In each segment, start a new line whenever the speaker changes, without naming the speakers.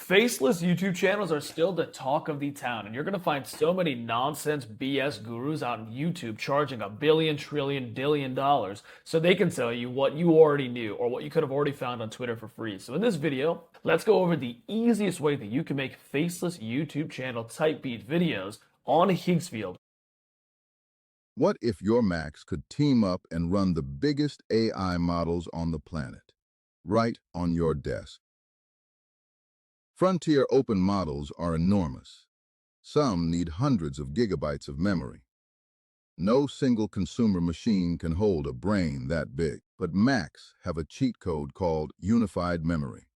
Faceless YouTube channels are still the talk of the town, and you're going to find so many nonsense BS gurus out on YouTube charging a billion, trillion, dillion dollars so they can tell you what you already knew or what you could have already found on Twitter for free. So in this video, let's go over the easiest way that you can make faceless YouTube channel type beat videos on Higgsfield.
What if your Macs could team up and run the biggest AI models on the planet, right on your desk? Frontier open models are enormous. Some need hundreds of gigabytes of memory. No single consumer machine can hold a brain that big, but Macs have a cheat code called unified memory.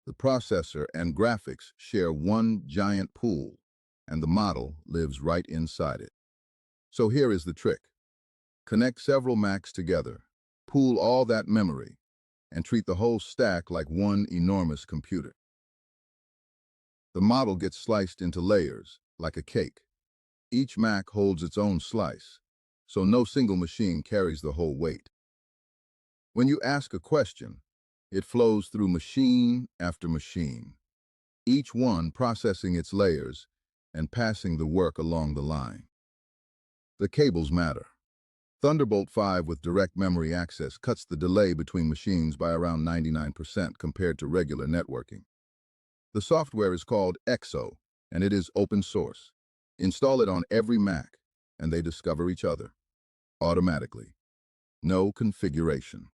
The processor and graphics share one giant pool, and the model lives right inside it. So here is the trick. Connect several Macs together, pool all that memory, and treat the whole stack like one enormous computer. The model gets sliced into layers, like a cake. Each Mac holds its own slice, so no single machine carries the whole weight. When you ask a question, it flows through machine after machine, each one processing its layers and passing the work along the line. The cables matter. Thunderbolt 5 with direct memory access cuts the delay between machines by around 99% compared to regular networking. The software is called EXO, and it is open source. Install it on every Mac, and they discover each other automatically. No configuration.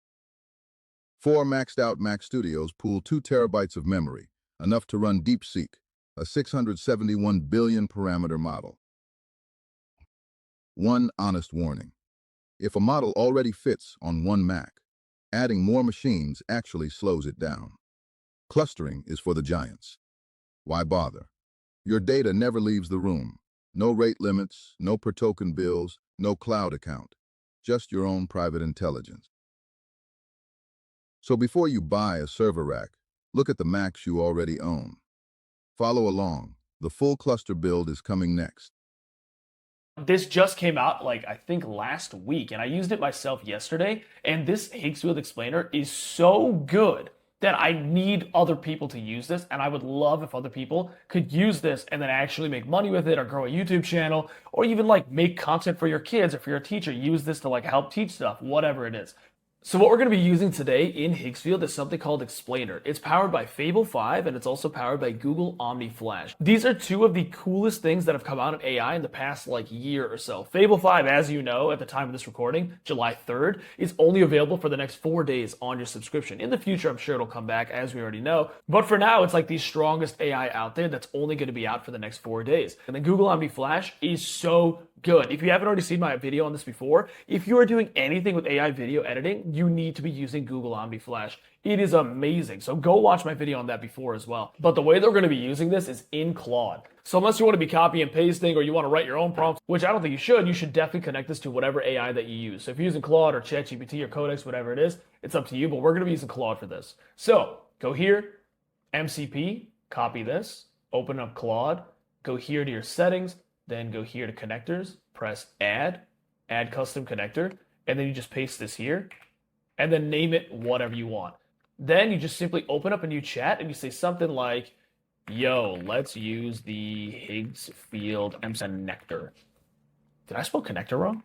4 maxed-out Mac Studios pool 2 terabytes of memory, enough to run DeepSeek, a 671 billion parameter model. One honest warning. If a model already fits on one Mac, adding more machines actually slows it down. Clustering is for the giants. Why bother? Your data never leaves the room. No rate limits, no per token bills, no cloud account. Just your own private intelligence. So before you buy a server rack, look at the Macs you already own. Follow along. The full cluster build is coming next.
This just came out I think last week, and I used it myself yesterday, and this Higgsfield explainer is so good that I need other people to use this, and I would love if other people could use this and then actually make money with it or grow a YouTube channel or even make content for your kids or for your teacher. Use this to help teach stuff, whatever it is. So what we're going to be using today in Higgsfield is something called Explainer. It's powered by Fable 5 and it's also powered by Google Omni Flash. These are two of the coolest things that have come out of AI in the past year or so. Fable 5, as you know, at the time of this recording, July 3rd, is only available for the next 4 days on your subscription. In the future, I'm sure it'll come back, as we already know. But for now, it's the strongest AI out there that's only going to be out for the next 4 days. And then Google Omni Flash is so good. If you haven't already seen my video on this before, if you are doing anything with AI video editing, you need to be using Google Omni Flash. It is amazing. So go watch my video on that before as well. But the way that we're going to be using this is in Claude. So unless you want to be copy and pasting or you want to write your own prompts, which I don't think you should definitely connect this to whatever AI that you use. So if you're using Claude or ChatGPT or Codex, whatever it is, it's up to you, but we're going to be using Claude for this. So go here, MCP, copy this, open up Claude, go here to your settings, then go here to connectors, press add custom connector, and then you just paste this here, and then name it whatever you want. Then you just simply open up a new chat and you say something like, yo, let's use the Higgsfield connector. Did I spell connector wrong?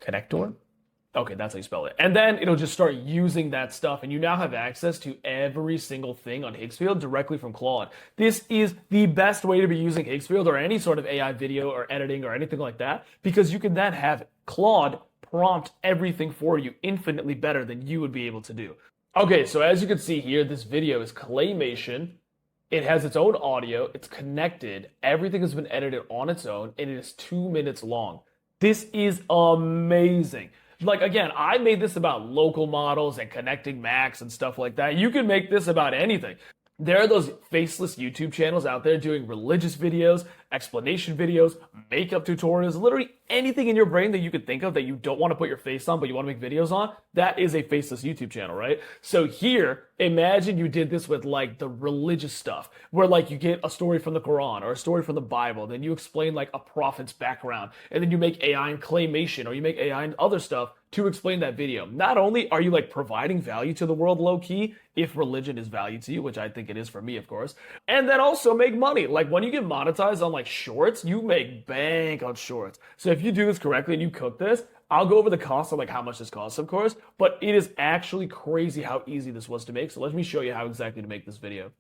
Connector? Okay, that's how you spell it. And then it'll just start using that stuff, and you now have access to every single thing on Higgsfield directly from Claude. This is the best way to be using Higgsfield or any sort of AI video or editing or anything like that, because you can then have Claude prompt everything for you infinitely better than you would be able to do. Okay, so as you can see here, this video is claymation. It has its own audio, it's connected, everything has been edited on its own, and it is 2 minutes long. This is amazing. Again, I made this about local models and connecting Macs and stuff like that. You can make this about anything. There are those faceless YouTube channels out there doing religious videos, explanation videos, makeup tutorials, literally anything in your brain that you could think of that you don't want to put your face on, but you want to make videos on, that is a faceless YouTube channel, right? So here, imagine you did this with like the religious stuff, where like you get a story from the Quran or a story from the Bible, then you explain like a prophet's background, and then you make AI and claymation, or you make AI and other stuff to explain that video. Not only are you like providing value to the world low key, if religion is value to you, which I think it is for me, of course, and then also make money. Like when you get monetized on like shorts, you make bank on shorts. So if you do this correctly and you cook this, I'll go over the cost of like how much this costs, of course, but it is actually crazy how easy this was to make. So let me show you how exactly to make this video.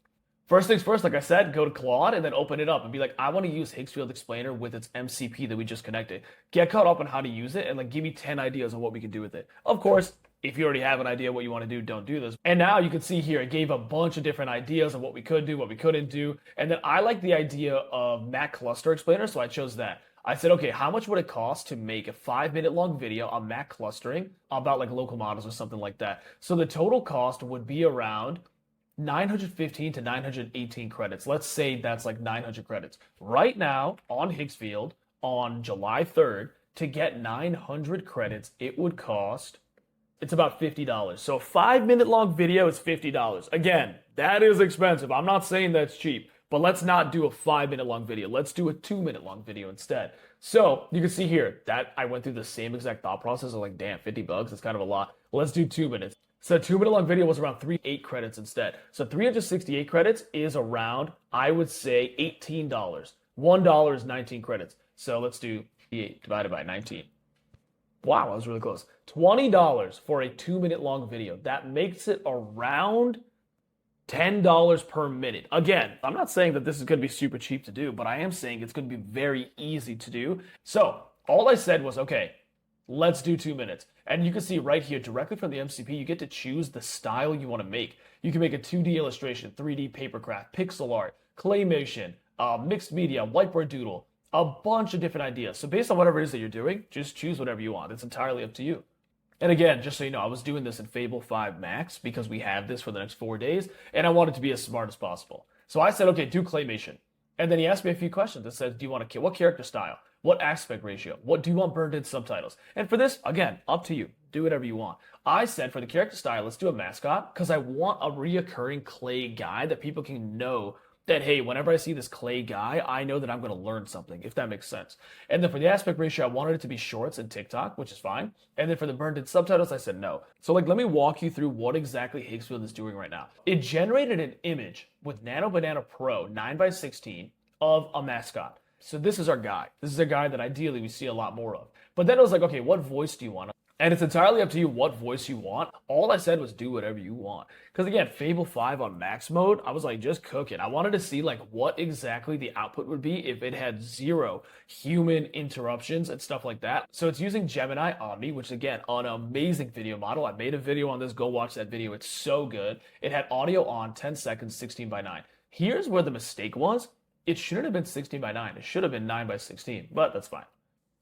First things first, like I said, go to Claude and then open it up and be like, I want to use Higgsfield Explainer with its MCP that we just connected. Get caught up on how to use it and like give me 10 ideas on what we can do with it. Of course, if you already have an idea what you want to do, don't do this. And now you can see here, it gave a bunch of different ideas of what we could do, what we couldn't do. And then I like the idea of Mac Cluster Explainer, so I chose that. I said, okay, how much would it cost to make a 5-minute long video on Mac clustering about like local models or something like that? So the total cost would be around 915 to 918 credits. Let's say that's like 900 credits. Right now on Higgsfield on July 3rd, to get 900 credits, it would cost, it's about $50. So a 5-minute long video is $50. Again, that is expensive. I'm not saying that's cheap, but let's not do a 5-minute long video. Let's do a 2-minute long video instead. So you can see here that I went through the same exact thought process of like, damn, $50, that's kind of a lot. Let's do 2 minutes. So a 2-minute long video was around 38 credits instead. So 368 credits is around, I would say, $18. $1 is 19 credits. So let's do 8 divided by 19. Wow, that was really close. $20 for a 2-minute long video. That makes it around $10 per minute. Again, I'm not saying that this is going to be super cheap to do, but I am saying it's going to be very easy to do. So all I said was, okay, let's do 2 minutes. And you can see right here, directly from the MCP, you get to choose the style you want to make. You can make a 2D illustration, 3D papercraft, pixel art, claymation, mixed media, whiteboard doodle, a bunch of different ideas. So based on whatever it is that you're doing, just choose whatever you want. It's entirely up to you. And again, just so you know, I was doing this in Fable 5 Max because we have this for the next 4 days, and I wanted to be as smart as possible. So I said, okay, do claymation. And then he asked me a few questions that said, do you want to, what character style? What aspect ratio? What do you want burned in subtitles? And for this, again, up to you. Do whatever you want. I said for the character style, let's do a mascot because I want a reoccurring clay guy that people can know that, hey, whenever I see this clay guy, I know that I'm going to learn something, if that makes sense. And then for the aspect ratio, I wanted it to be shorts and TikTok, which is fine. And then for the burned in subtitles, I said no. So like, let me walk you through what exactly Higgsfield is doing right now. It generated an image with Nano Banana Pro 9x16 of a mascot. So this is our guy. This is a guy that ideally we see a lot more of. But then it was like, okay, what voice do you want? And it's entirely up to you what voice you want. All I said was do whatever you want. Because again, Fable 5 on max mode, I was like, just cook it. I wanted to see like what exactly the output would be if it had 0 human interruptions and stuff like that. So it's using Gemini Omni, which again, an amazing video model. I made a video on this. Go watch that video. It's so good. It had audio on 10 seconds, 16:9. Here's where the mistake was. It shouldn't have been 16:9. It should have been 9x16, but that's fine.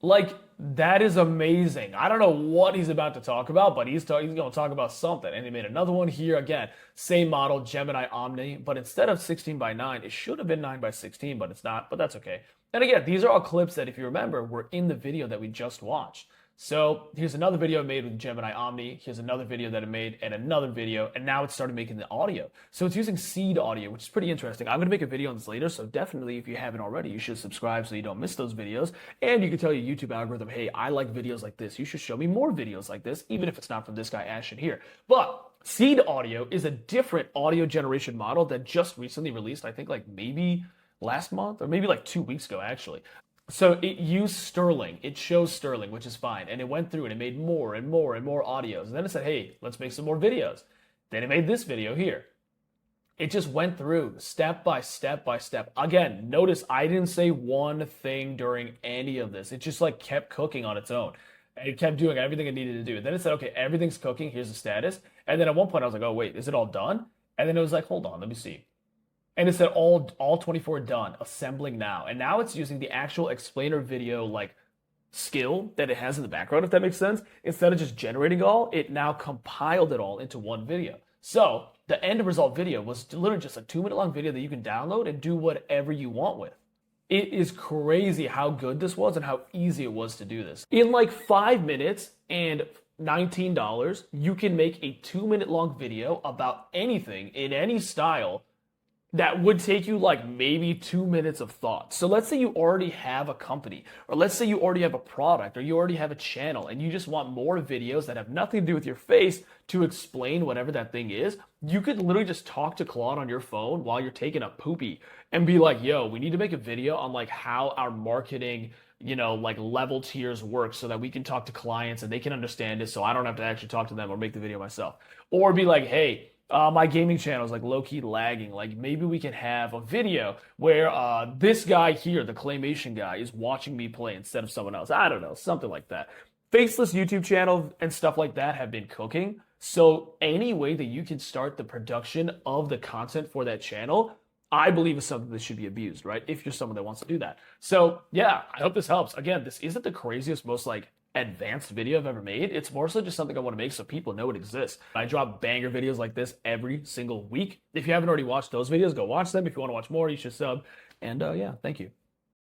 Like, that is amazing. I don't know what he's about to talk about, but he's going to talk about something. And he made another one here. Again, same model, Gemini Omni, but instead of 16:9, it should have been 9x16, but it's not, but that's okay. And again, these are all clips that, if you remember, were in the video that we just watched. So here's another video I made with Gemini Omni. Here's another video that I made and another video. And now it started making the audio. So it's using seed audio, which is pretty interesting. I'm going to make a video on this later. So definitely, if you haven't already, you should subscribe so you don't miss those videos. And you can tell your YouTube algorithm, hey, I like videos like this. You should show me more videos like this, even if it's not from this guy, Ashen here. But seed audio is a different audio generation model that just recently released, I think like maybe last month or maybe like 2 weeks ago, actually. So it used Sterling. It shows Sterling, which is fine. And it went through and it made more and more and more audios. And then it said, hey, let's make some more videos. Then it made this video here. It just went through step by step by step. Again, notice I didn't say one thing during any of this. It just like kept cooking on its own. It kept doing everything it needed to do. Then it said, okay, everything's cooking. Here's the status. And then at one point I was like, oh, wait, is it all done? And then it was like, hold on, let me see. And it said all 24 done, assembling now. And now it's using the actual explainer video like skill that it has in the background, if that makes sense. Instead of just generating all, it now compiled it all into one video. So the end result video was literally just a 2-minute long video that you can download and do whatever you want with. It is crazy how good this was and how easy it was to do this. In like 5 minutes and $19, you can make a 2 minute long video about anything in any style that would take you like maybe 2 minutes of thought. So let's say you already have a company, or let's say you already have a product, or you already have a channel, and you just want more videos that have nothing to do with your face to explain whatever that thing is. You could literally just talk to Claude on your phone while you're taking a poopy and be like, yo, we need to make a video on like how our marketing, like level tiers work so that we can talk to clients and they can understand it so I don't have to actually talk to them or make the video myself. Or be like, hey, my gaming channel is like low-key lagging. Like maybe we can have a video where this guy here, the claymation guy, is watching me play instead of someone else. I don't know, something like that. Faceless YouTube channel and stuff like that have been cooking. So any way that you can start the production of the content for that channel, I believe is something that should be abused, right? If you're someone that wants to do that. So yeah, I hope this helps. Again, this isn't the craziest, most like advanced video I've ever made. It's more so just something I want to make so people know it exists. I drop banger videos like this every single week. If you haven't already watched those videos, go watch them. If you want to watch more, you should sub. And yeah, thank you.